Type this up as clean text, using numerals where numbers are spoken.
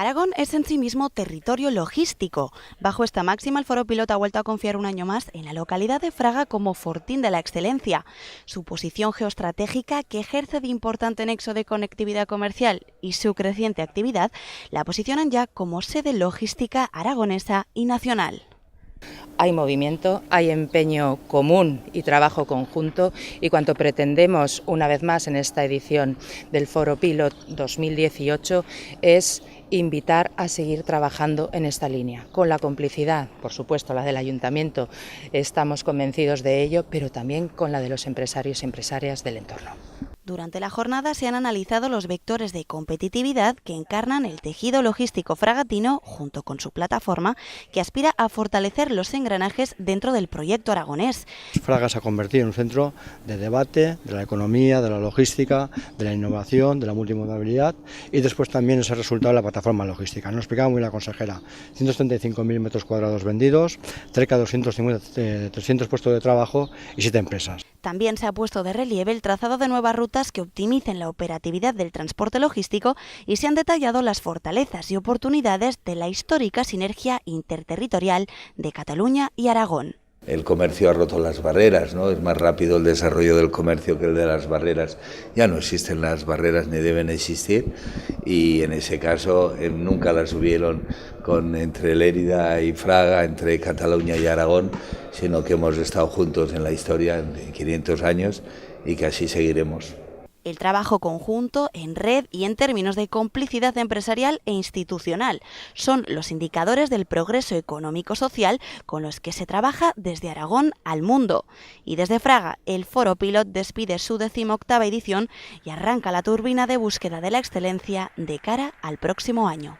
Aragón es en sí mismo territorio logístico. Bajo esta máxima, el Foro Pilot ha vuelto a confiar un año más en la localidad de Fraga como fortín de la excelencia. Su posición geoestratégica, que ejerce de importante nexo de conectividad comercial, y su creciente actividad, la posicionan ya como sede logística aragonesa y nacional. Hay movimiento, hay empeño común y trabajo conjunto, y cuanto pretendemos una vez más en esta edición del Foro Pilot 2018 es invitar a seguir trabajando en esta línea, con la complicidad, por supuesto, la del Ayuntamiento, estamos convencidos de ello, pero también con la de los empresarios y empresarias del entorno. Durante la jornada se han analizado los vectores de competitividad que encarnan el tejido logístico fragatino junto con su plataforma, que aspira a fortalecer los engranajes dentro del proyecto aragonés. Fraga se ha convertido en un centro de debate de la economía, de la logística, de la innovación, de la multimodalidad, y después también ese resultado de la plataforma logística. Nos explicaba muy bien la consejera: 135.000 metros cuadrados vendidos, cerca de 300 puestos de trabajo y 7 empresas. También se ha puesto de relieve el trazado de nuevas rutas que optimicen la operatividad del transporte logístico, y se han detallado las fortalezas y oportunidades de la histórica sinergia interterritorial de Cataluña y Aragón. El comercio ha roto las barreras, ¿no? Es más rápido el desarrollo del comercio que el de las barreras. Ya no existen las barreras ni deben existir, y en ese caso nunca las hubieron entre Lérida y Fraga, entre Cataluña y Aragón, sino que hemos estado juntos en la historia en 500 años y que así seguiremos. El trabajo conjunto, en red y en términos de complicidad empresarial e institucional son los indicadores del progreso económico-social con los que se trabaja desde Aragón al mundo. Y desde Fraga, el Foro Pilot despide su 18ª edición y arranca la turbina de búsqueda de la excelencia de cara al próximo año.